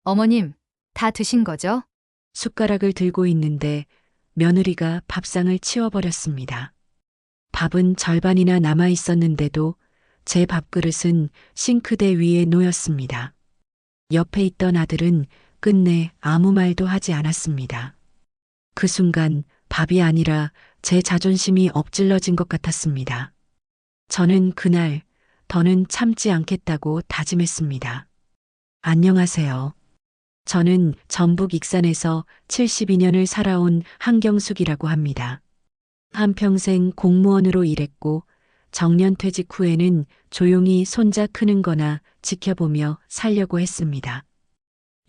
어머님, 다 드신 거죠? 숟가락을 들고 있는데 며느리가 밥상을 치워버렸습니다. 밥은 절반이나 남아 있었는데도 제 밥그릇은 싱크대 위에 놓였습니다. 옆에 있던 아들은 끝내 아무 말도 하지 않았습니다. 그 순간 밥이 아니라 제 자존심이 엎질러진 것 같았습니다. 저는 그날 더는 참지 않겠다고 다짐했습니다. 안녕하세요. 저는 전북 익산에서 72년을 살아온 한경숙이라고 합니다. 한평생 공무원으로 일했고 정년퇴직 후에는 조용히 손자 크는 거나 지켜보며 살려고 했습니다.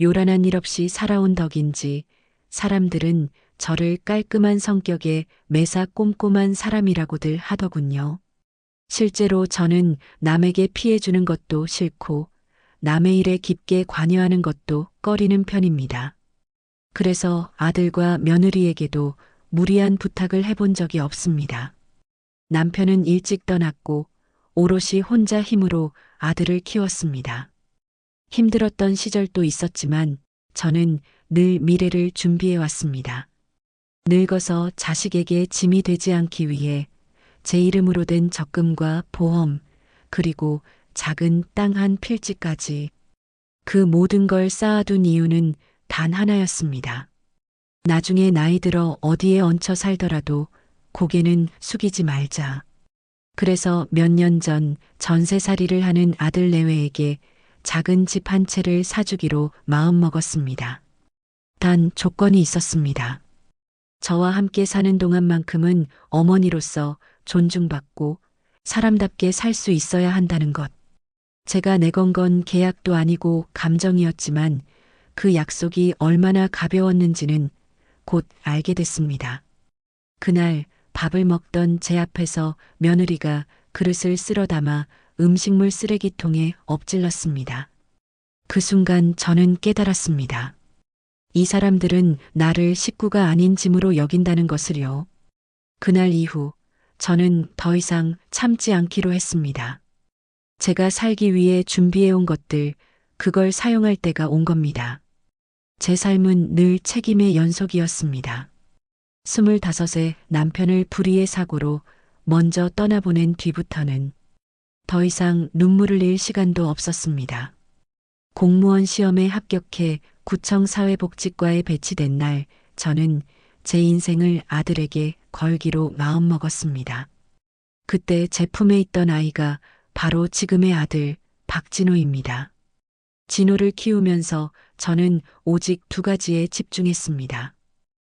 요란한 일 없이 살아온 덕인지 사람들은 저를 깔끔한 성격의 매사 꼼꼼한 사람이라고들 하더군요. 실제로 저는 남에게 피해 주는 것도 싫고 남의 일에 깊게 관여하는 것도 꺼리는 편입니다. 그래서 아들과 며느리에게도 무리한 부탁을 해본 적이 없습니다. 남편은 일찍 떠났고 오롯이 혼자 힘으로 아들을 키웠습니다. 힘들었던 시절도 있었지만 저는 늘 미래를 준비해 왔습니다. 늙어서 자식에게 짐이 되지 않기 위해 제 이름으로 된 적금과 보험, 그리고 작은 땅 한 필지까지 그 모든 걸 쌓아둔 이유는 단 하나였습니다. 나중에 나이 들어 어디에 얹혀 살더라도 고개는 숙이지 말자. 그래서 몇 년 전 전세살이를 하는 아들 내외에게 작은 집 한 채를 사주기로 마음먹었습니다. 단 조건이 있었습니다. 저와 함께 사는 동안만큼은 어머니로서 존중받고 사람답게 살 수 있어야 한다는 것. 제가 내건 건 계약도 아니고 감정이었지만 그 약속이 얼마나 가벼웠는지는 곧 알게 됐습니다. 그날 밥을 먹던 제 앞에서 며느리가 그릇을 쓸어 담아 음식물 쓰레기통에 엎질렀습니다. 그 순간 저는 깨달았습니다. 이 사람들은 나를 식구가 아닌 짐으로 여긴다는 것을요. 그날 이후 저는 더 이상 참지 않기로 했습니다. 제가 살기 위해 준비해온 것들, 그걸 사용할 때가 온 겁니다. 제 삶은 늘 책임의 연속이었습니다. 25에 남편을 불의의 사고로 먼저 떠나보낸 뒤부터는 더 이상 눈물을 흘릴 시간도 없었습니다. 공무원 시험에 합격해 구청 사회복지과에 배치된 날, 저는 제 인생을 아들에게 걸기로 마음먹었습니다. 그때 제 품에 있던 아이가 바로 지금의 아들 박진호입니다. 진호를 키우면서 저는 오직 두 가지에 집중했습니다.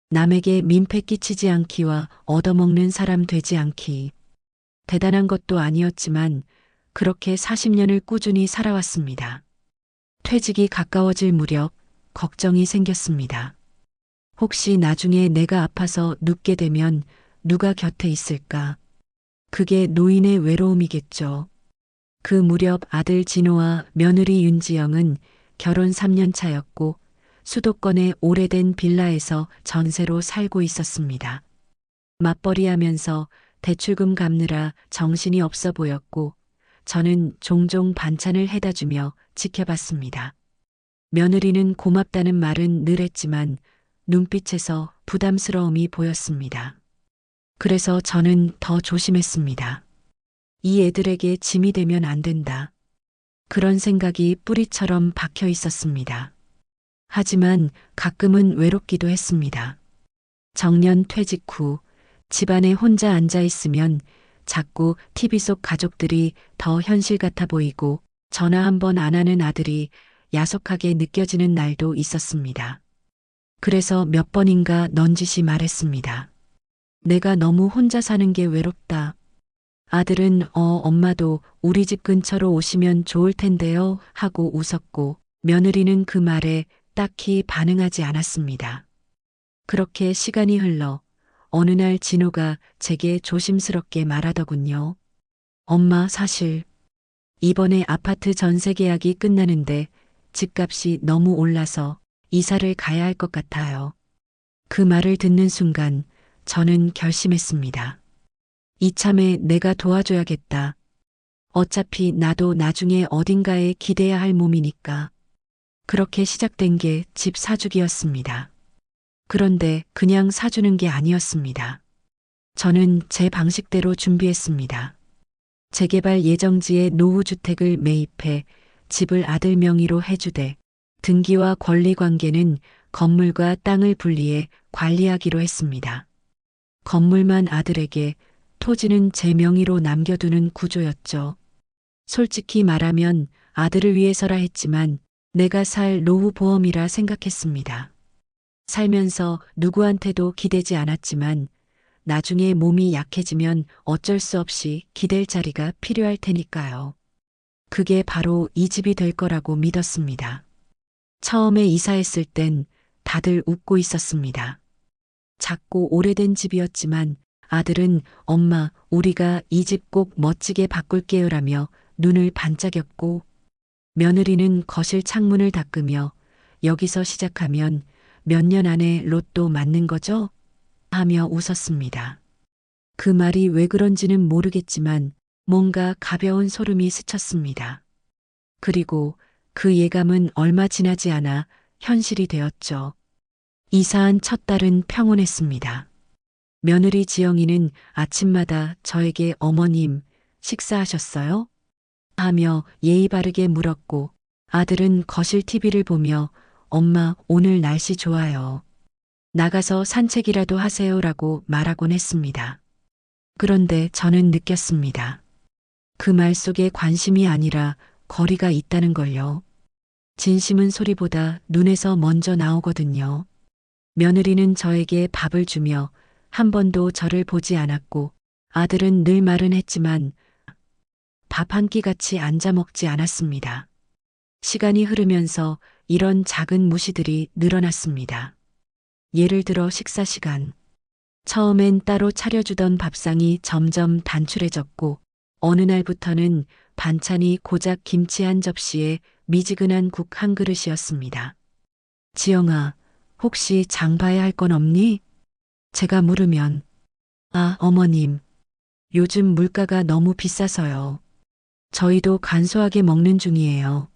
남에게 민폐 끼치지 않기와 얻어먹는 사람 되지 않기. 대단한 것도 아니었지만 그렇게 40년을 꾸준히 살아왔습니다. 퇴직이 가까워질 무렵 걱정이 생겼습니다. 혹시 나중에 내가 아파서 눕게 되면 누가 곁에 있을까? 그게 노인의 외로움이겠죠. 그 무렵 아들 진호와 며느리 윤지영은 결혼 3년 차였고 수도권의 오래된 빌라에서 전세로 살고 있었습니다. 맞벌이하면서 대출금 갚느라 정신이 없어 보였고 저는 종종 반찬을 해다 주며 지켜봤습니다. 며느리는 고맙다는 말은 늘 했지만 눈빛에서 부담스러움이 보였습니다. 그래서 저는 더 조심했습니다. 이 애들에게 짐이 되면 안 된다. 그런 생각이 뿌리처럼 박혀 있었습니다. 하지만 가끔은 외롭기도 했습니다. 정년 퇴직 후 집안에 혼자 앉아 있으면 자꾸 TV 속 가족들이 더 현실 같아 보이고 전화 한 번 안 하는 아들이 야속하게 느껴지는 날도 있었습니다. 그래서 몇 번인가 넌지시 말했습니다. 내가 너무 혼자 사는 게 외롭다. 아들은 엄마도 우리 집 근처로 오시면 좋을 텐데요 하고 웃었고 며느리는 그 말에 딱히 반응하지 않았습니다. 그렇게 시간이 흘러 어느 날 진호가 제게 조심스럽게 말하더군요. 엄마, 사실 이번에 아파트 전세 계약이 끝나는데 집값이 너무 올라서 이사를 가야 할 것 같아요. 그 말을 듣는 순간 저는 결심했습니다. 이참에 내가 도와줘야겠다. 어차피 나도 나중에 어딘가에 기대야 할 몸이니까. 그렇게 시작된 게 집 사주기였습니다. 그런데 그냥 사주는 게 아니었습니다. 저는 제 방식대로 준비했습니다. 재개발 예정지에 노후주택을 매입해 집을 아들 명의로 해주되 등기와 권리 관계는 건물과 땅을 분리해 관리하기로 했습니다. 건물만 아들에게, 토지는 제 명의로 남겨두는 구조였죠. 솔직히 말하면 아들을 위해서라 했지만 내가 살 노후 보험이라 생각했습니다. 살면서 누구한테도 기대지 않았지만 나중에 몸이 약해지면 어쩔 수 없이 기댈 자리가 필요할 테니까요. 그게 바로 이 집이 될 거라고 믿었습니다. 처음에 이사했을 땐 다들 웃고 있었습니다. 작고 오래된 집이었지만 아들은 엄마, 우리가 이 집 꼭 멋지게 바꿀게요라며 눈을 반짝였고, 며느리는 거실 창문을 닦으며 여기서 시작하면 몇 년 안에 로또 맞는 거죠? 하며 웃었습니다. 그 말이 왜 그런지는 모르겠지만 뭔가 가벼운 소름이 스쳤습니다. 그리고 그 예감은 얼마 지나지 않아 현실이 되었죠. 이사한 첫 달은 평온했습니다. 며느리 지영이는 아침마다 저에게 어머님, 식사하셨어요? 하며 예의 바르게 물었고, 아들은 거실 TV를 보며 엄마, 오늘 날씨 좋아요. 나가서 산책이라도 하세요라고 말하곤 했습니다. 그런데 저는 느꼈습니다. 그 말 속에 관심이 아니라 거리가 있다는 걸요. 진심은 소리보다 눈에서 먼저 나오거든요. 며느리는 저에게 밥을 주며 한 번도 저를 보지 않았고, 아들은 늘 말은 했지만 밥 한 끼 같이 앉아 먹지 않았습니다. 시간이 흐르면서 이런 작은 무시들이 늘어났습니다. 예를 들어 식사 시간. 처음엔 따로 차려주던 밥상이 점점 단출해졌고, 어느 날부터는 반찬이 고작 김치 한 접시에 미지근한 국 한 그릇이었습니다. 지영아, 혹시 장 봐야 할 건 없니? 제가 물으면, 아, 어머님, 요즘 물가가 너무 비싸서요. 저희도 간소하게 먹는 중이에요.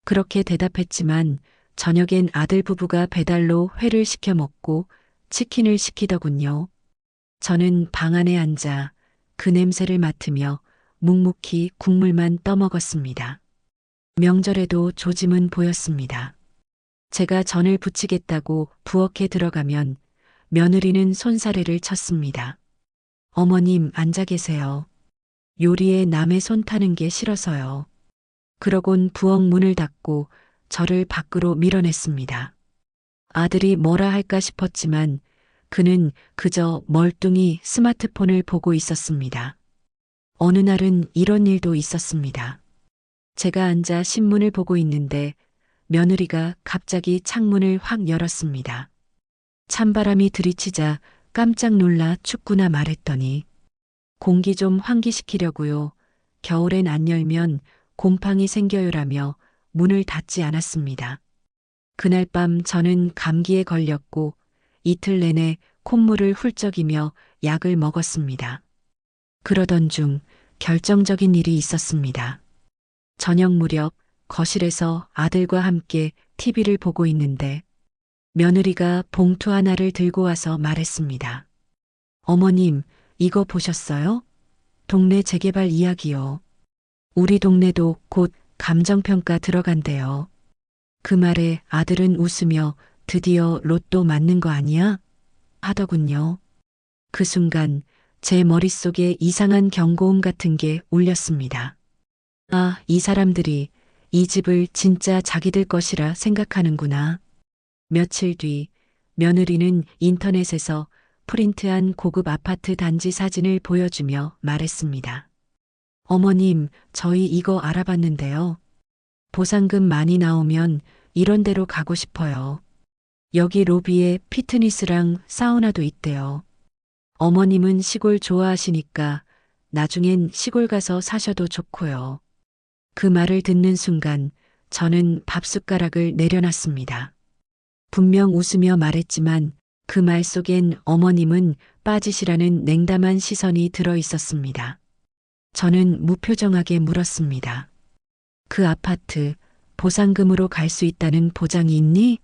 그렇게 대답했지만 저녁엔 아들 부부가 배달로 회를 시켜 먹고 치킨을 시키더군요. 저는 방 안에 앉아 그 냄새를 맡으며 묵묵히 국물만 떠먹었습니다. 명절에도 조짐은 보였습니다. 제가 전을 부치겠다고 부엌에 들어가면 며느리는 손사래를 쳤습니다. 어머님, 앉아 계세요. 요리에 남의 손 타는 게 싫어서요. 그러곤 부엌 문을 닫고 저를 밖으로 밀어냈습니다. 아들이 뭐라 할까 싶었지만 그는 그저 멀뚱히 스마트폰을 보고 있었습니다. 어느 날은 이런 일도 있었습니다. 제가 앉아 신문을 보고 있는데 며느리가 갑자기 창문을 확 열었습니다. 찬바람이 들이치자 깜짝 놀라 춥구나 말했더니, 공기 좀 환기시키려고요. 겨울엔 안 열면 곰팡이 생겨요라며 문을 닫지 않았습니다. 그날 밤 저는 감기에 걸렸고 이틀 내내 콧물을 훌쩍이며 약을 먹었습니다. 그러던 중 결정적인 일이 있었습니다. 저녁 무렵 거실에서 아들과 함께 TV를 보고 있는데 며느리가 봉투 하나를 들고 와서 말했습니다. 어머님, 이거 보셨어요? 동네 재개발 이야기요. 우리 동네도 곧 감정평가 들어간대요. 그 말에 아들은 웃으며 드디어 로또 맞는 거 아니야? 하더군요. 그 순간 제 머릿속에 이상한 경고음 같은 게 울렸습니다. 아, 이 사람들이 이 집을 진짜 자기들 것이라 생각하는구나. 며칠 뒤 며느리는 인터넷에서 프린트한 고급 아파트 단지 사진을 보여주며 말했습니다. 어머님, 저희 이거 알아봤는데요. 보상금 많이 나오면 이런 데로 가고 싶어요. 여기 로비에 피트니스랑 사우나도 있대요. 어머님은 시골 좋아하시니까 나중엔 시골 가서 사셔도 좋고요. 그 말을 듣는 순간 저는 밥숟가락을 내려놨습니다. 분명 웃으며 말했지만 그 말 속엔 어머님은 빠지시라는 냉담한 시선이 들어 있었습니다. 저는 무표정하게 물었습니다. 그 아파트 보상금으로 갈 수 있다는 보장이 있니?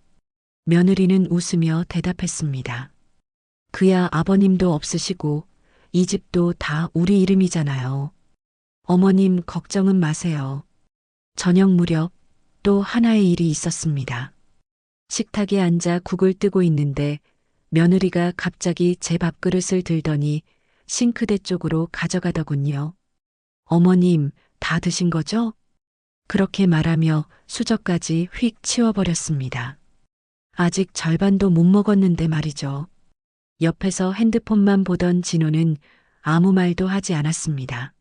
며느리는 웃으며 대답했습니다. 그야 아버님도 없으시고 이 집도 다 우리 이름이잖아요. 어머님 걱정은 마세요. 저녁 무렵 또 하나의 일이 있었습니다. 식탁에 앉아 국을 뜨고 있는데 며느리가 갑자기 제 밥그릇을 들더니 싱크대 쪽으로 가져가더군요. 어머님, 다 드신 거죠? 그렇게 말하며 수저까지 휙 치워버렸습니다. 아직 절반도 못 먹었는데 말이죠. 옆에서 핸드폰만 보던 진호는 아무 말도 하지 않았습니다.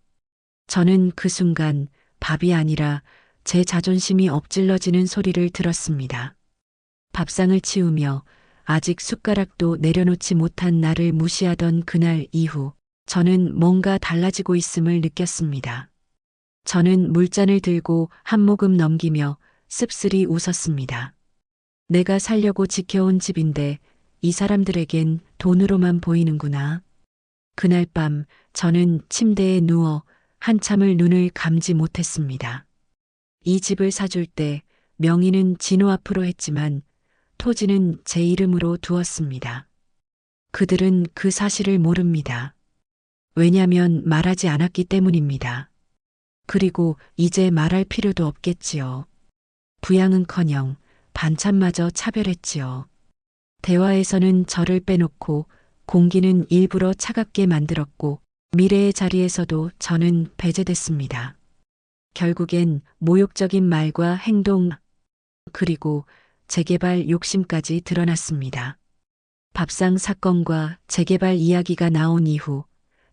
저는 그 순간 밥이 아니라 제 자존심이 엎질러지는 소리를 들었습니다. 밥상을 치우며 아직 숟가락도 내려놓지 못한 나를 무시하던 그날 이후 저는 뭔가 달라지고 있음을 느꼈습니다. 저는 물잔을 들고 한 모금 넘기며 씁쓸히 웃었습니다. 내가 살려고 지켜온 집인데 이 사람들에겐 돈으로만 보이는구나. 그날 밤 저는 침대에 누워 한참을 눈을 감지 못했습니다. 이 집을 사줄 때 명의는 진호 앞으로 했지만 토지는 제 이름으로 두었습니다. 그들은 그 사실을 모릅니다. 왜냐면 말하지 않았기 때문입니다. 그리고 이제 말할 필요도 없겠지요. 부양은커녕 반찬마저 차별했지요. 대화에서는 저를 빼놓고 공기는 일부러 차갑게 만들었고 미래의 자리에서도 저는 배제됐습니다. 결국엔 모욕적인 말과 행동 그리고 재개발 욕심까지 드러났습니다. 밥상 사건과 재개발 이야기가 나온 이후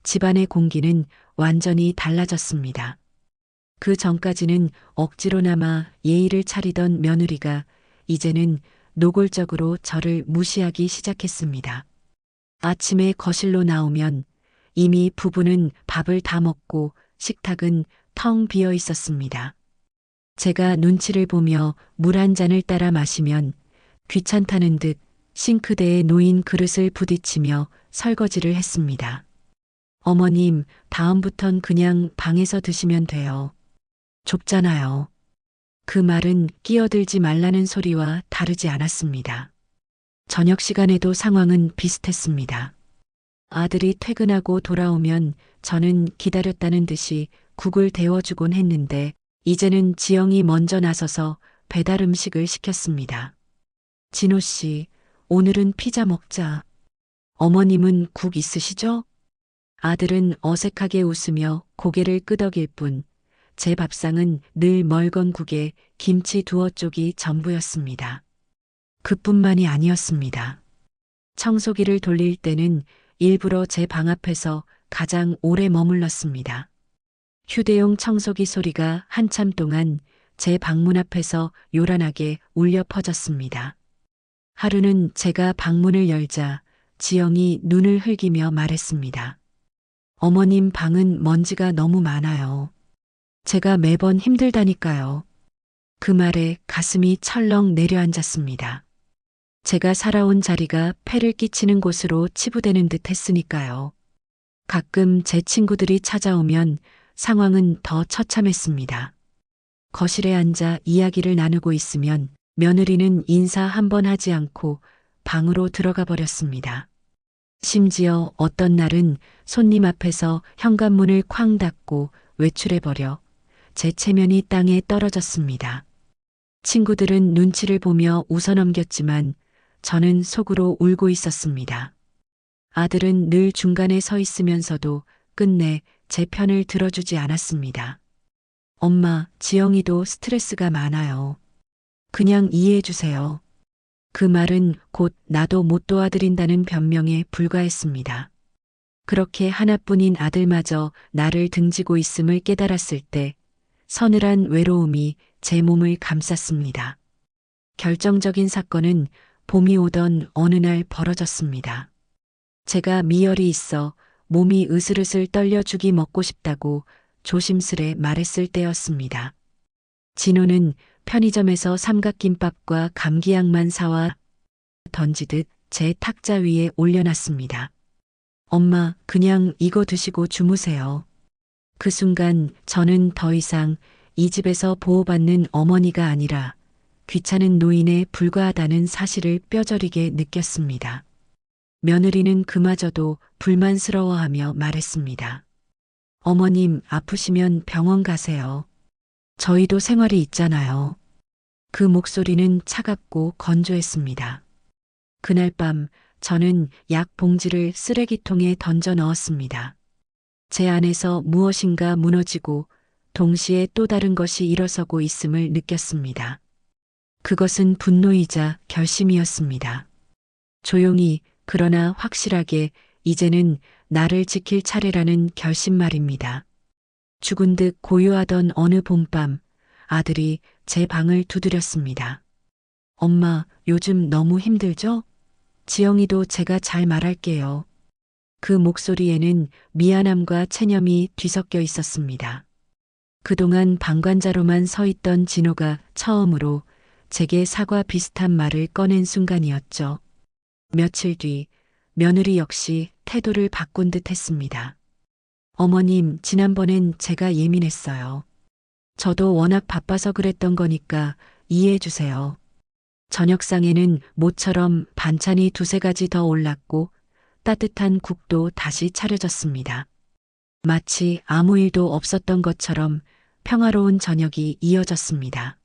집안의 공기는 완전히 달라졌습니다. 그 전까지는 억지로나마 예의를 차리던 며느리가 이제는 노골적으로 저를 무시하기 시작했습니다. 아침에 거실로 나오면 이미 부부는 밥을 다 먹고 식탁은 텅 비어 있었습니다. 제가 눈치를 보며 물 한 잔을 따라 마시면 귀찮다는 듯 싱크대에 놓인 그릇을 부딪히며 설거지를 했습니다. 어머님, 다음부턴 그냥 방에서 드시면 돼요. 좁잖아요. 그 말은 끼어들지 말라는 소리와 다르지 않았습니다. 저녁 시간에도 상황은 비슷했습니다. 아들이 퇴근하고 돌아오면 저는 기다렸다는 듯이 국을 데워주곤 했는데 이제는 지영이 먼저 나서서 배달 음식을 시켰습니다. 진호 씨, 오늘은 피자 먹자. 어머님은 국 있으시죠? 아들은 어색하게 웃으며 고개를 끄덕일 뿐 제 밥상은 늘 멀건 국에 김치 두어 쪽이 전부였습니다. 그뿐만이 아니었습니다. 청소기를 돌릴 때는 일부러 제 방 앞에서 가장 오래 머물렀습니다. 휴대용 청소기 소리가 한참 동안 제 방문 앞에서 요란하게 울려 퍼졌습니다. 하루는 제가 방문을 열자 지영이 눈을 흘기며 말했습니다. 어머님 방은 먼지가 너무 많아요. 제가 매번 힘들다니까요. 그 말에 가슴이 철렁 내려앉았습니다. 제가 살아온 자리가 폐를 끼치는 곳으로 치부되는 듯 했으니까요. 가끔 제 친구들이 찾아오면 상황은 더 처참했습니다. 거실에 앉아 이야기를 나누고 있으면 며느리는 인사 한 번 하지 않고 방으로 들어가 버렸습니다. 심지어 어떤 날은 손님 앞에서 현관문을 쾅 닫고 외출해버려 제 체면이 땅에 떨어졌습니다. 친구들은 눈치를 보며 웃어넘겼지만 저는 속으로 울고 있었습니다. 아들은 늘 중간에 서 있으면서도 끝내 제 편을 들어주지 않았습니다. 엄마, 지영이도 스트레스가 많아요. 그냥 이해해 주세요. 그 말은 곧 나도 못 도와드린다는 변명에 불과했습니다. 그렇게 하나뿐인 아들마저 나를 등지고 있음을 깨달았을 때 서늘한 외로움이 제 몸을 감쌌습니다. 결정적인 사건은 봄이 오던 어느 날 벌어졌습니다. 제가 미열이 있어 몸이 으슬으슬 떨려 죽이 먹고 싶다고 조심스레 말했을 때였습니다. 진호는 편의점에서 삼각김밥과 감기약만 사와 던지듯 제 탁자 위에 올려놨습니다. 엄마, 그냥 이거 드시고 주무세요. 그 순간 저는 더 이상 이 집에서 보호받는 어머니가 아니라 귀찮은 노인에 불과하다는 사실을 뼈저리게 느꼈습니다. 며느리는 그마저도 불만스러워하며 말했습니다. 어머님, 아프시면 병원 가세요. 저희도 생활이 있잖아요. 그 목소리는 차갑고 건조했습니다. 그날 밤 저는 약 봉지를 쓰레기통에 던져 넣었습니다. 제 안에서 무엇인가 무너지고 동시에 또 다른 것이 일어서고 있음을 느꼈습니다. 그것은 분노이자 결심이었습니다. 조용히 그러나 확실하게 이제는 나를 지킬 차례라는 결심 말입니다. 죽은 듯 고요하던 어느 봄밤 아들이 제 방을 두드렸습니다. 엄마, 요즘 너무 힘들죠? 지영이도 제가 잘 말할게요. 그 목소리에는 미안함과 체념이 뒤섞여 있었습니다. 그동안 방관자로만 서 있던 진호가 처음으로 제게 사과 비슷한 말을 꺼낸 순간이었죠. 며칠 뒤 며느리 역시 태도를 바꾼 듯 했습니다. 어머님, 지난번엔 제가 예민했어요. 저도 워낙 바빠서 그랬던 거니까 이해해 주세요. 저녁상에는 모처럼 반찬이 두세 가지 더 올랐고 따뜻한 국도 다시 차려졌습니다. 마치 아무 일도 없었던 것처럼 평화로운 저녁이 이어졌습니다.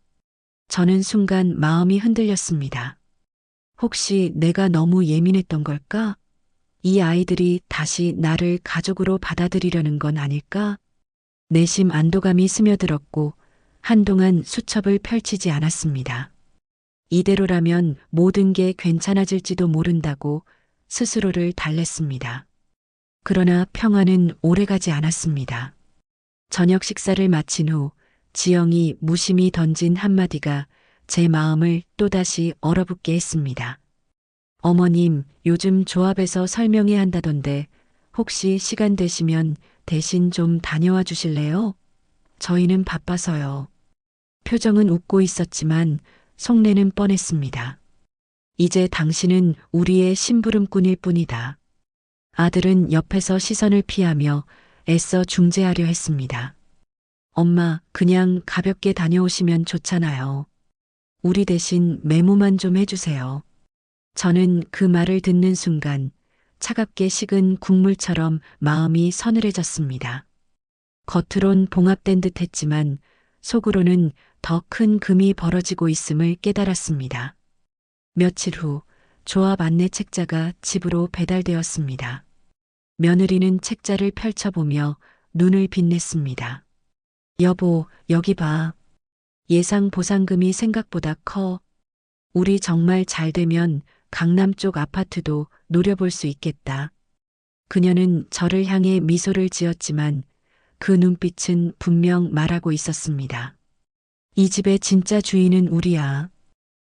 저는 순간 마음이 흔들렸습니다. 혹시 내가 너무 예민했던 걸까? 이 아이들이 다시 나를 가족으로 받아들이려는 건 아닐까? 내심 안도감이 스며들었고 한동안 수첩을 펼치지 않았습니다. 이대로라면 모든 게 괜찮아질지도 모른다고 스스로를 달랬습니다. 그러나 평화는 오래가지 않았습니다. 저녁 식사를 마친 후 지영이 무심히 던진 한마디가 제 마음을 또다시 얼어붙게 했습니다. 어머님, 요즘 조합에서 설명해야 한다던데 혹시 시간 되시면 대신 좀 다녀와 주실래요? 저희는 바빠서요. 표정은 웃고 있었지만 속내는 뻔했습니다. 이제 당신은 우리의 심부름꾼일 뿐이다. 아들은 옆에서 시선을 피하며 애써 중재하려 했습니다. 엄마, 그냥 가볍게 다녀오시면 좋잖아요. 우리 대신 메모만 좀 해주세요. 저는 그 말을 듣는 순간 차갑게 식은 국물처럼 마음이 서늘해졌습니다. 겉으론 봉합된 듯 했지만 속으로는 더 큰 금이 벌어지고 있음을 깨달았습니다. 며칠 후 조합 안내 책자가 집으로 배달되었습니다. 며느리는 책자를 펼쳐보며 눈을 빛냈습니다. 여보, 여기 봐. 예상 보상금이 생각보다 커. 우리 정말 잘 되면 강남 쪽 아파트도 노려볼 수 있겠다. 그녀는 저를 향해 미소를 지었지만 그 눈빛은 분명 말하고 있었습니다. 이 집의 진짜 주인은 우리야.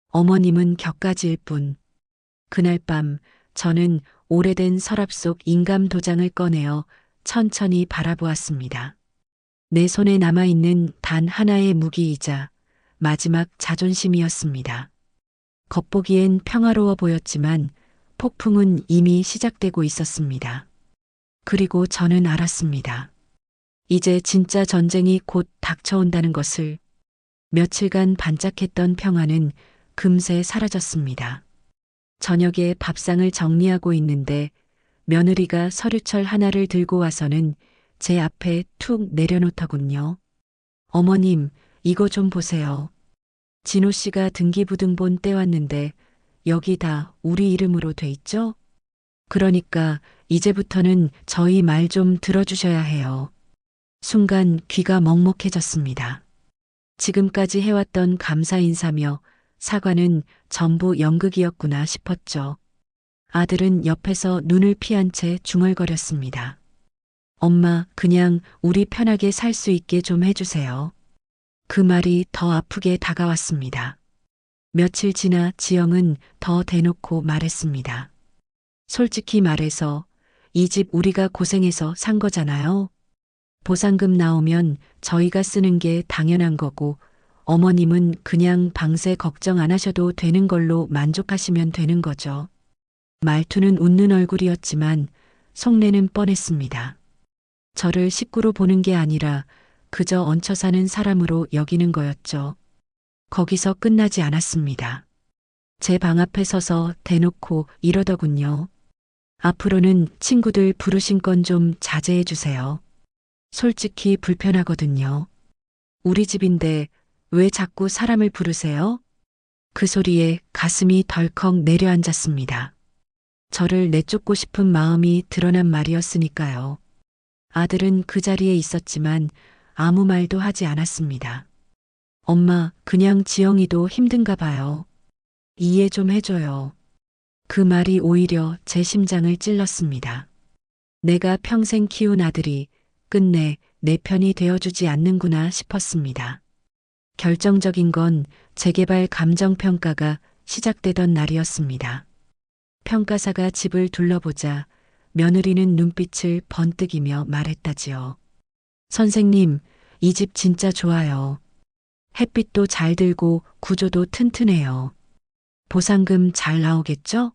어머님은 격가지일 뿐. 그날 밤 저는 오래된 서랍 속 인감 도장을 꺼내어 천천히 바라보았습니다. 내 손에 남아있는 단 하나의 무기이자 마지막 자존심이었습니다. 겉보기엔 평화로워 보였지만 폭풍은 이미 시작되고 있었습니다. 그리고 저는 알았습니다. 이제 진짜 전쟁이 곧 닥쳐온다는 것을. 며칠간 반짝했던 평화는 금세 사라졌습니다. 저녁에 밥상을 정리하고 있는데 며느리가 서류철 하나를 들고 와서는 제 앞에 툭 내려놓더군요. 어머님, 이거 좀 보세요. 진호 씨가 등기부등본 떼왔는데 여기 다 우리 이름으로 돼 있죠? 그러니까 이제부터는 저희 말 좀 들어주셔야 해요. 순간 귀가 먹먹해졌습니다. 지금까지 해왔던 감사 인사며 사과는 전부 연극이었구나 싶었죠. 아들은 옆에서 눈을 피한 채 중얼거렸습니다. 엄마, 그냥 우리 편하게 살 수 있게 좀 해주세요. 그 말이 더 아프게 다가왔습니다. 며칠 지나 지영은 더 대놓고 말했습니다. 솔직히 말해서 이 집 우리가 고생해서 산 거잖아요. 보상금 나오면 저희가 쓰는 게 당연한 거고 어머님은 그냥 방세 걱정 안 하셔도 되는 걸로 만족하시면 되는 거죠. 말투는 웃는 얼굴이었지만 속내는 뻔했습니다. 저를 식구로 보는 게 아니라 그저 얹혀 사는 사람으로 여기는 거였죠. 거기서 끝나지 않았습니다. 제 방 앞에 서서 대놓고 이러더군요. 앞으로는 친구들 부르신 건 좀 자제해 주세요. 솔직히 불편하거든요. 우리 집인데 왜 자꾸 사람을 부르세요? 그 소리에 가슴이 덜컥 내려앉았습니다. 저를 내쫓고 싶은 마음이 드러난 말이었으니까요. 아들은 그 자리에 있었지만 아무 말도 하지 않았습니다. 엄마, 그냥 지영이도 힘든가 봐요. 이해 좀 해줘요. 그 말이 오히려 제 심장을 찔렀습니다. 내가 평생 키운 아들이 끝내 내 편이 되어주지 않는구나 싶었습니다. 결정적인 건 재개발 감정평가가 시작되던 날이었습니다. 평가사가 집을 둘러보자 며느리는 눈빛을 번뜩이며 말했다지요. 선생님, 이 집 진짜 좋아요. 햇빛도 잘 들고 구조도 튼튼해요. 보상금 잘 나오겠죠?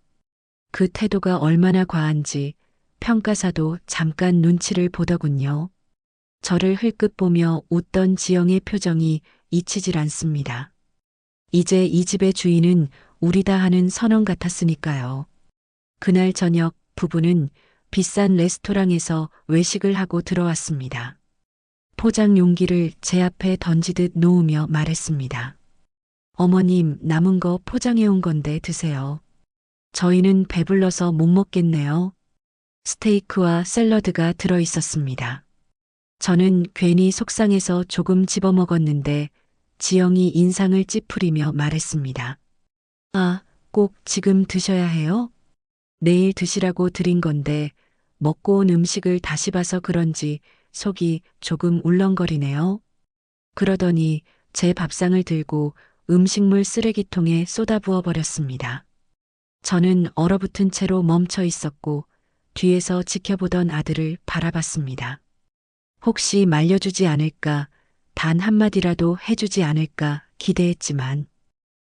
그 태도가 얼마나 과한지 평가사도 잠깐 눈치를 보더군요. 저를 흘끗 보며 웃던 지영의 표정이 잊히질 않습니다. 이제 이 집의 주인은 우리다 하는 선언 같았으니까요. 그날 저녁 부부는 비싼 레스토랑에서 외식을 하고 들어왔습니다. 포장 용기를 제 앞에 던지듯 놓으며 말했습니다. 어머님, 남은 거 포장해 온 건데 드세요. 저희는 배불러서 못 먹겠네요. 스테이크와 샐러드가 들어 있었습니다. 저는 괜히 속상해서 조금 집어먹었는데 지영이 인상을 찌푸리며 말했습니다. 아, 꼭 지금 드셔야 해요? 내일 드시라고 드린 건데 먹고 온 음식을 다시 봐서 그런지 속이 조금 울렁거리네요. 그러더니 제 밥상을 들고 음식물 쓰레기통에 쏟아부어 버렸습니다. 저는 얼어붙은 채로 멈춰 있었고 뒤에서 지켜보던 아들을 바라봤습니다. 혹시 말려주지 않을까, 단 한마디라도 해주지 않을까 기대했지만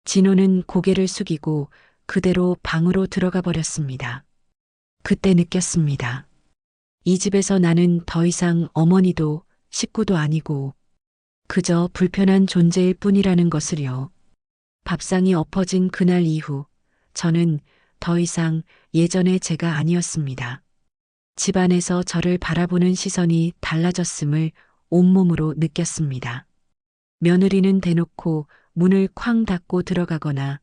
진호는 고개를 숙이고 그대로 방으로 들어가 버렸습니다. 그때 느꼈습니다. 이 집에서 나는 더 이상 어머니도 식구도 아니고 그저 불편한 존재일 뿐이라는 것을요. 밥상이 엎어진 그날 이후 저는 더 이상 예전의 제가 아니었습니다. 집안에서 저를 바라보는 시선이 달라졌음을 온몸으로 느꼈습니다. 며느리는 대놓고 문을 쾅 닫고 들어가거나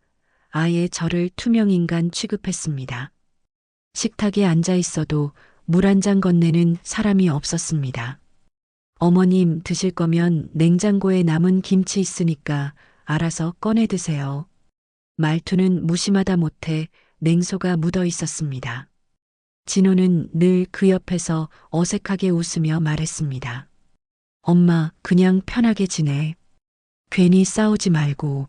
아예 저를 투명인간 취급했습니다. 식탁에 앉아 있어도 물 한 잔 건네는 사람이 없었습니다. 어머님 드실 거면 냉장고에 남은 김치 있으니까 알아서 꺼내 드세요. 말투는 무심하다 못해 냉소가 묻어 있었습니다. 진호는 늘 그 옆에서 어색하게 웃으며 말했습니다. 엄마, 그냥 편하게 지내. 괜히 싸우지 말고.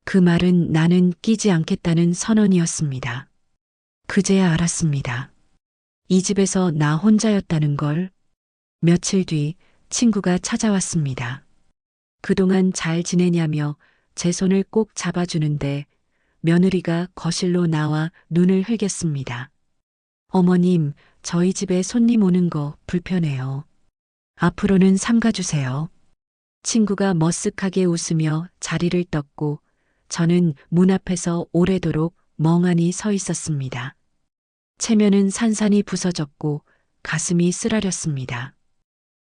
그 말은 나는 끼지 않겠다는 선언이었습니다. 그제야 알았습니다. 이 집에서 나 혼자였다는 걸. 며칠 뒤 친구가 찾아왔습니다. 그동안 잘 지내냐며 제 손을 꼭 잡아주는데 며느리가 거실로 나와 눈을 흘겼습니다. 어머님, 저희 집에 손님 오는 거 불편해요. 앞으로는 삼가주세요. 친구가 머쓱하게 웃으며 자리를 떴고 저는 문 앞에서 오래도록 멍하니 서 있었습니다. 체면은 산산이 부서졌고 가슴이 쓰라렸습니다.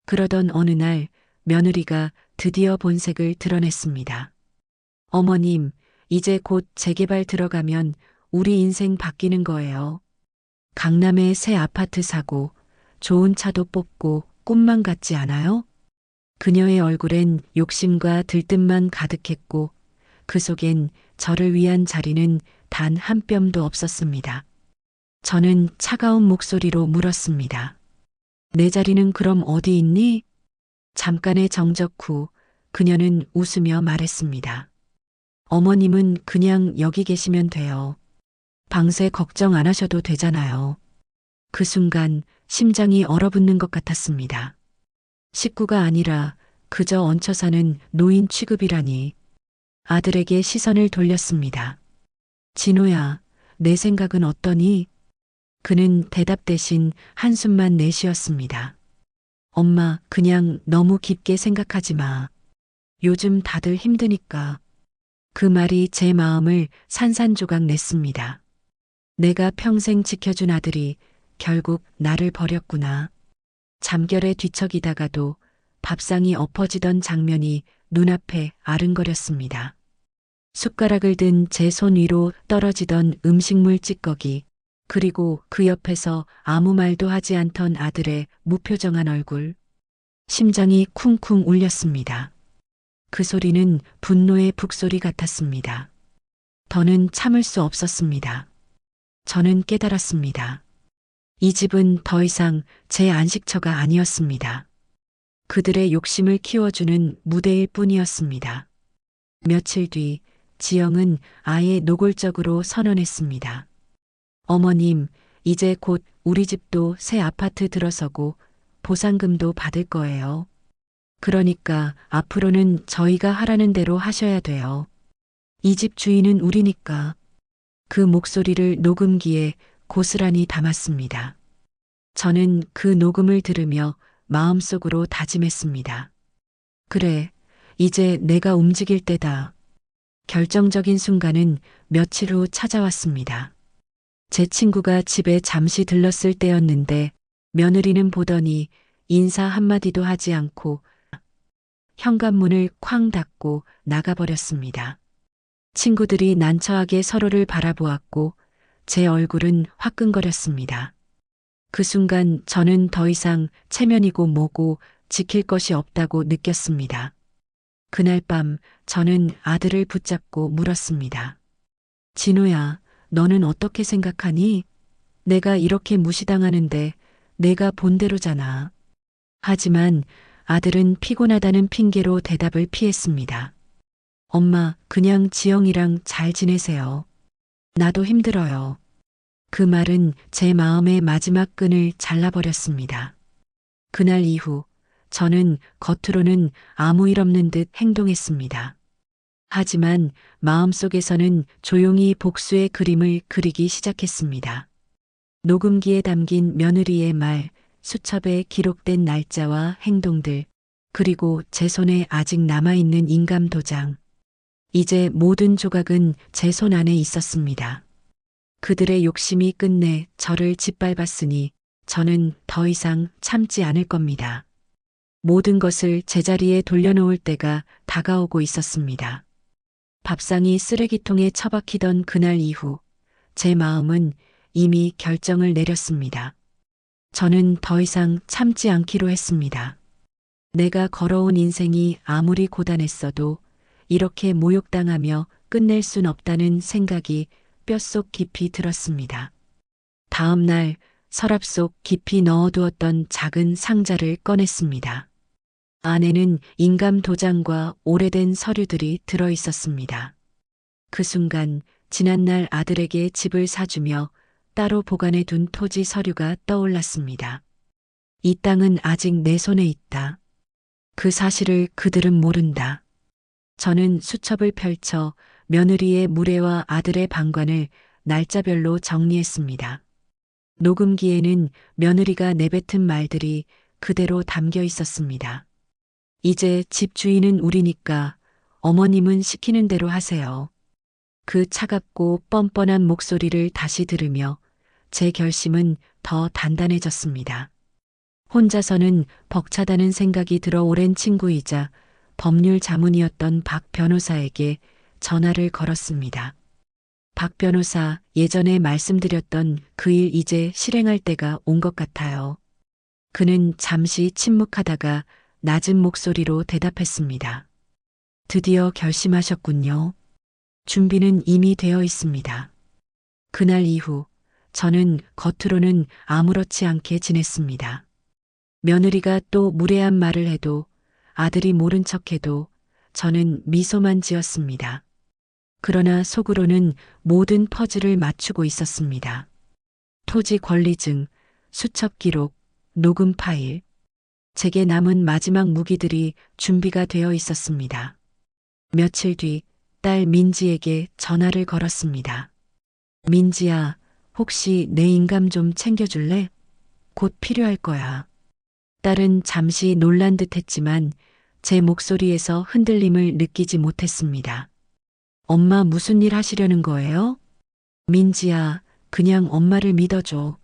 그러던 어느 날 며느리가 드디어 본색을 드러냈습니다. 어머님, 이제 곧 재개발 들어가면 우리 인생 바뀌는 거예요. 강남에 새 아파트 사고 좋은 차도 뽑고 꿈만 같지 않아요? 그녀의 얼굴엔 욕심과 들뜸만 가득했고 그 속엔 저를 위한 자리는 단 한 뼘도 없었습니다. 저는 차가운 목소리로 물었습니다. 내 자리는 그럼 어디 있니? 잠깐의 정적 후 그녀는 웃으며 말했습니다. 어머님은 그냥 여기 계시면 돼요. 방세 걱정 안 하셔도 되잖아요. 그 순간 심장이 얼어붙는 것 같았습니다. 식구가 아니라 그저 얹혀 사는 노인 취급이라니. 아들에게 시선을 돌렸습니다. 진호야, 내 생각은 어떠니? 그는 대답 대신 한숨만 내쉬었습니다. 엄마, 그냥 너무 깊게 생각하지 마. 요즘 다들 힘드니까. 그 말이 제 마음을 산산조각 냈습니다. 내가 평생 지켜준 아들이 결국 나를 버렸구나. 잠결에 뒤척이다가도 밥상이 엎어지던 장면이 눈앞에 아른거렸습니다. 숟가락을 든 제 손 위로 떨어지던 음식물 찌꺼기, 그리고 그 옆에서 아무 말도 하지 않던 아들의 무표정한 얼굴. 심장이 쿵쿵 울렸습니다. 그 소리는 분노의 북소리 같았습니다. 더는 참을 수 없었습니다. 저는 깨달았습니다. 이 집은 더 이상 제 안식처가 아니었습니다. 그들의 욕심을 키워주는 무대일 뿐이었습니다. 며칠 뒤 지영은 아예 노골적으로 선언했습니다. 어머님, 이제 곧 우리 집도 새 아파트 들어서고 보상금도 받을 거예요. 그러니까 앞으로는 저희가 하라는 대로 하셔야 돼요. 이 집 주인은 우리니까. 그 목소리를 녹음기에 고스란히 담았습니다. 저는 그 녹음을 들으며 마음속으로 다짐했습니다. 그래, 이제 내가 움직일 때다. 결정적인 순간은 며칠 후 찾아왔습니다. 제 친구가 집에 잠시 들렀을 때였는데 며느리는 보더니 인사 한마디도 하지 않고 현관문을 쾅 닫고 나가버렸습니다. 친구들이 난처하게 서로를 바라보았고 제 얼굴은 화끈거렸습니다. 그 순간 저는 더 이상 체면이고 뭐고 지킬 것이 없다고 느꼈습니다. 그날 밤 저는 아들을 붙잡고 물었습니다. 진호야, 너는 어떻게 생각하니? 내가 이렇게 무시당하는데 내가 본대로잖아. 하지만 아들은 피곤하다는 핑계로 대답을 피했습니다. 엄마, 그냥 지영이랑 잘 지내세요. 나도 힘들어요. 그 말은 제 마음의 마지막 끈을 잘라버렸습니다. 그날 이후 저는 겉으로는 아무 일 없는 듯 행동했습니다. 하지만 마음속에서는 조용히 복수의 그림을 그리기 시작했습니다. 녹음기에 담긴 며느리의 말, 수첩에 기록된 날짜와 행동들, 그리고 제 손에 아직 남아있는 인감 도장. 이제 모든 조각은 제 손 안에 있었습니다. 그들의 욕심이 끝내 저를 짓밟았으니 저는 더 이상 참지 않을 겁니다. 모든 것을 제자리에 돌려놓을 때가 다가오고 있었습니다. 밥상이 쓰레기통에 처박히던 그날 이후 제 마음은 이미 결정을 내렸습니다. 저는 더 이상 참지 않기로 했습니다. 내가 걸어온 인생이 아무리 고단했어도 이렇게 모욕당하며 끝낼 순 없다는 생각이 뼛속 깊이 들었습니다. 다음 날 서랍 속 깊이 넣어두었던 작은 상자를 꺼냈습니다. 안에는 인감 도장과 오래된 서류들이 들어 있었습니다. 그 순간 지난날 아들에게 집을 사주며 따로 보관해 둔 토지 서류가 떠올랐습니다. 이 땅은 아직 내 손에 있다. 그 사실을 그들은 모른다. 저는 수첩을 펼쳐 며느리의 무례와 아들의 방관을 날짜별로 정리했습니다. 녹음기에는 며느리가 내뱉은 말들이 그대로 담겨 있었습니다. 이제 집 주인은 우리니까 어머님은 시키는 대로 하세요. 그 차갑고 뻔뻔한 목소리를 다시 들으며 제 결심은 더 단단해졌습니다. 혼자서는 벅차다는 생각이 들어 오랜 친구이자 법률 자문이었던 박 변호사에게 전화를 걸었습니다. 박 변호사, 예전에 말씀드렸던 그 일 이제 실행할 때가 온 것 같아요. 그는 잠시 침묵하다가 낮은 목소리로 대답했습니다. 드디어 결심하셨군요. 준비는 이미 되어 있습니다. 그날 이후 저는 겉으로는 아무렇지 않게 지냈습니다. 며느리가 또 무례한 말을 해도 아들이 모른 척해도 저는 미소만 지었습니다. 그러나 속으로는 모든 퍼즐을 맞추고 있었습니다. 토지 권리증, 수첩 기록, 녹음 파일. 제게 남은 마지막 무기들이 준비가 되어 있었습니다. 며칠 뒤 딸 민지에게 전화를 걸었습니다. 민지야, 혹시 내 인감 좀 챙겨줄래? 곧 필요할 거야. 딸은 잠시 놀란 듯 했지만 제 목소리에서 흔들림을 느끼지 못했습니다. 엄마 무슨 일 하시려는 거예요? 민지야, 그냥 엄마를 믿어줘.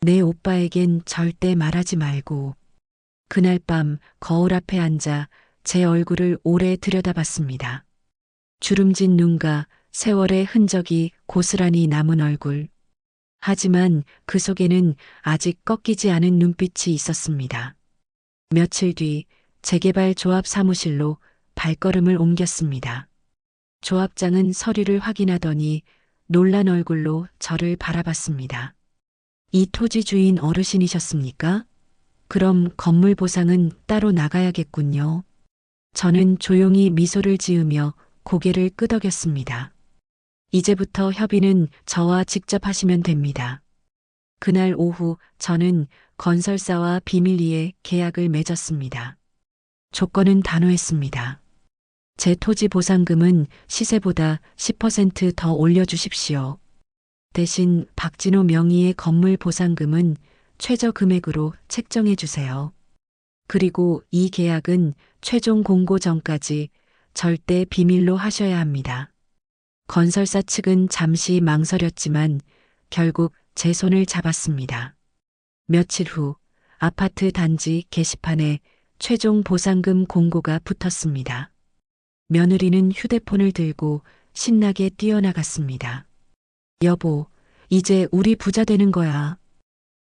내 오빠에겐 절대 말하지 말고. 그날 밤 거울 앞에 앉아 제 얼굴을 오래 들여다봤습니다. 주름진 눈과 세월의 흔적이 고스란히 남은 얼굴. 하지만 그 속에는 아직 꺾이지 않은 눈빛이 있었습니다. 며칠 뒤 재개발 조합 사무실로 발걸음을 옮겼습니다. 조합장은 서류를 확인하더니 놀란 얼굴로 저를 바라봤습니다. 이 토지 주인 어르신이셨습니까? 그럼 건물 보상은 따로 나가야겠군요. 저는 조용히 미소를 지으며 고개를 끄덕였습니다. 이제부터 협의는 저와 직접 하시면 됩니다. 그날 오후 저는 건설사와 비밀리에 계약을 맺었습니다. 조건은 단호했습니다. 제 토지 보상금은 시세보다 10%더 올려주십시오. 대신 박진호 명의의 건물 보상금은 최저 금액으로 책정해 주세요. 그리고 이 계약은 최종 공고 전까지 절대 비밀로 하셔야 합니다. 건설사 측은 잠시 망설였지만 결국 제 손을 잡았습니다. 며칠 후 아파트 단지 게시판에 최종 보상금 공고가 붙었습니다. 며느리는 휴대폰을 들고 신나게 뛰어나갔습니다. 여보, 이제 우리 부자 되는 거야.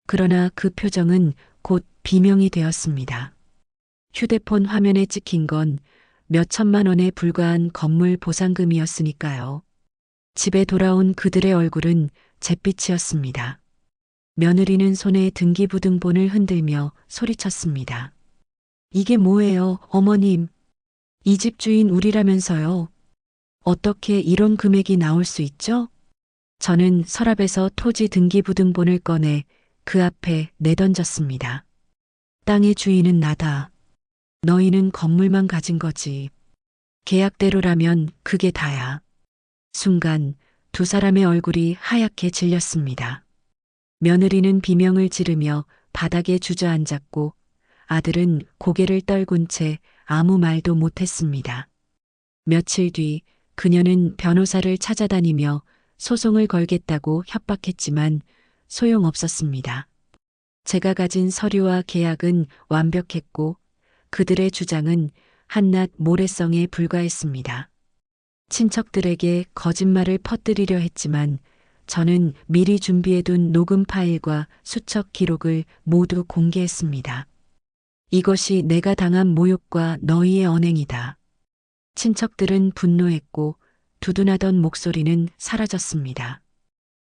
그러나 그 표정은 곧 비명이 되었습니다. 휴대폰 화면에 찍힌 건 몇천만 원에 불과한 건물 보상금이었으니까요. 집에 돌아온 그들의 얼굴은 잿빛이었습니다. 며느리는 손에 등기부등본을 흔들며 소리쳤습니다. 이게 뭐예요, 어머님? 이 집 주인 우리라면서요. 어떻게 이런 금액이 나올 수 있죠? 저는 서랍에서 토지 등기부등본을 꺼내 그 앞에 내던졌습니다. 땅의 주인은 나다. 너희는 건물만 가진 거지. 계약대로라면 그게 다야. 순간 두 사람의 얼굴이 하얗게 질렸습니다. 며느리는 비명을 지르며 바닥에 주저앉았고 아들은 고개를 떨군 채 아무 말도 못했습니다. 며칠 뒤 그녀는 변호사를 찾아다니며 소송을 걸겠다고 협박했지만 소용없었습니다. 제가 가진 서류와 계약은 완벽했고 그들의 주장은 한낱 모래성에 불과했습니다. 친척들에게 거짓말을 퍼뜨리려 했지만 저는 미리 준비해둔 녹음 파일과 수첩 기록을 모두 공개했습니다. 이것이 내가 당한 모욕과 너희의 언행이다. 친척들은 분노했고 두둔하던 목소리는 사라졌습니다.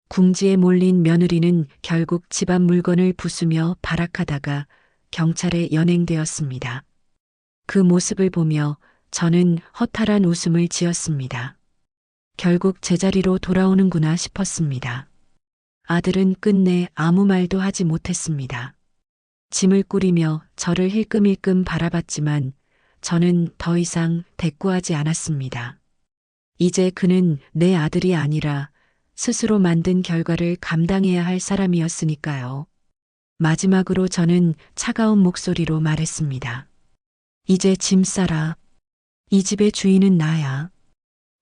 궁지에 몰린 며느리는 결국 집안 물건을 부수며 발악하다가 경찰에 연행되었습니다. 그 모습을 보며 저는 허탈한 웃음을 지었습니다. 결국 제자리로 돌아오는구나 싶었습니다. 아들은 끝내 아무 말도 하지 못했습니다. 짐을 꾸리며 저를 힐끔힐끔 바라봤지만 저는 더 이상 대꾸하지 않았습니다. 이제 그는 내 아들이 아니라 스스로 만든 결과를 감당해야 할 사람이었으니까요. 마지막으로 저는 차가운 목소리로 말했습니다. 이제 짐 싸라. 이 집의 주인은 나야.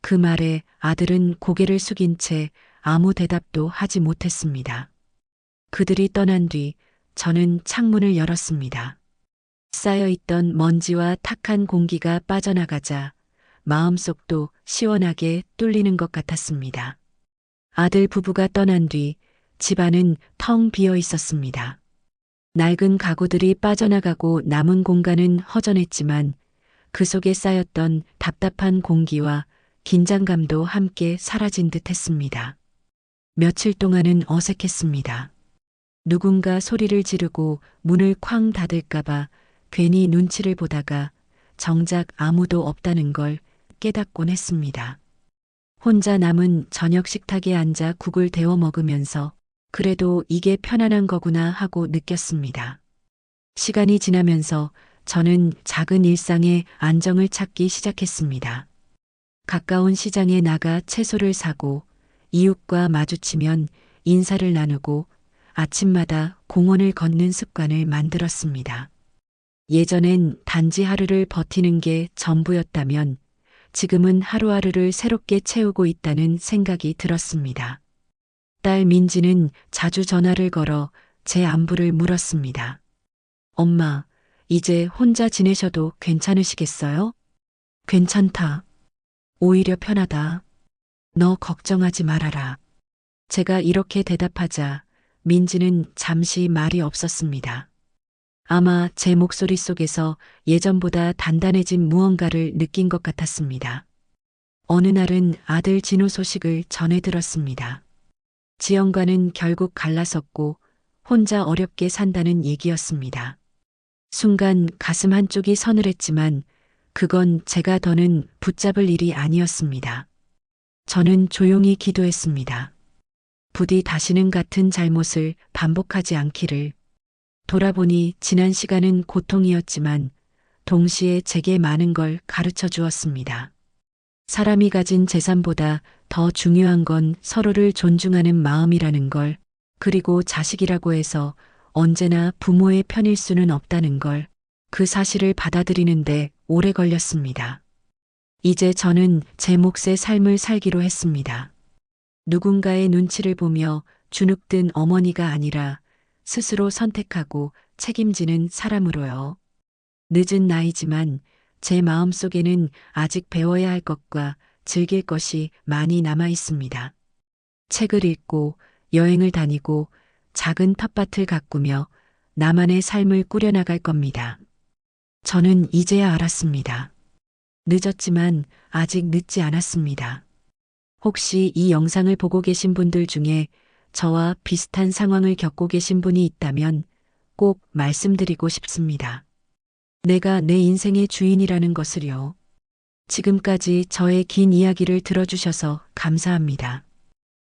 그 말에 아들은 고개를 숙인 채 아무 대답도 하지 못했습니다. 그들이 떠난 뒤 저는 창문을 열었습니다. 쌓여있던 먼지와 탁한 공기가 빠져나가자 마음속도 시원하게 뚫리는 것 같았습니다. 아들 부부가 떠난 뒤 집안은 텅 비어 있었습니다. 낡은 가구들이 빠져나가고 남은 공간은 허전했지만 그 속에 쌓였던 답답한 공기와 긴장감도 함께 사라진 듯 했습니다. 며칠 동안은 어색했습니다. 누군가 소리를 지르고 문을 쾅 닫을까봐 괜히 눈치를 보다가 정작 아무도 없다는 걸 깨닫곤 했습니다. 혼자 남은 저녁 식탁에 앉아 국을 데워 먹으면서 그래도 이게 편안한 거구나 하고 느꼈습니다. 시간이 지나면서 저는 작은 일상의 안정을 찾기 시작했습니다. 가까운 시장에 나가 채소를 사고 이웃과 마주치면 인사를 나누고 아침마다 공원을 걷는 습관을 만들었습니다. 예전엔 단지 하루를 버티는 게 전부였다면 지금은 하루하루를 새롭게 채우고 있다는 생각이 들었습니다. 딸 민지는 자주 전화를 걸어 제 안부를 물었습니다. 엄마, 이제 혼자 지내셔도 괜찮으시겠어요? 괜찮다. 오히려 편하다. 너 걱정하지 말아라. 제가 이렇게 대답하자 민지는 잠시 말이 없었습니다. 아마 제 목소리 속에서 예전보다 단단해진 무언가를 느낀 것 같았습니다. 어느 날은 아들 진호 소식을 전해 들었습니다. 지영과는 결국 갈라섰고 혼자 어렵게 산다는 얘기였습니다. 순간 가슴 한쪽이 서늘했지만 그건 제가 더는 붙잡을 일이 아니었습니다. 저는 조용히 기도했습니다. 부디 다시는 같은 잘못을 반복하지 않기를. 돌아보니 지난 시간은 고통이었지만 동시에 제게 많은 걸 가르쳐 주었습니다. 사람이 가진 재산보다 더 중요한 건 서로를 존중하는 마음이라는 걸, 그리고 자식이라고 해서 언제나 부모의 편일 수는 없다는 걸, 그 사실을 받아들이는데 오래 걸렸습니다. 이제 저는 제 몫의 삶을 살기로 했습니다. 누군가의 눈치를 보며 주눅든 어머니가 아니라 스스로 선택하고 책임지는 사람으로요. 늦은 나이지만 제 마음속에는 아직 배워야 할 것과 즐길 것이 많이 남아 있습니다. 책을 읽고 여행을 다니고 작은 텃밭을 가꾸며 나만의 삶을 꾸려나갈 겁니다. 저는 이제야 알았습니다. 늦었지만 아직 늦지 않았습니다. 혹시 이 영상을 보고 계신 분들 중에 저와 비슷한 상황을 겪고 계신 분이 있다면 꼭 말씀드리고 싶습니다. 내가 내 인생의 주인이라는 것을요. 지금까지 저의 긴 이야기를 들어주셔서 감사합니다.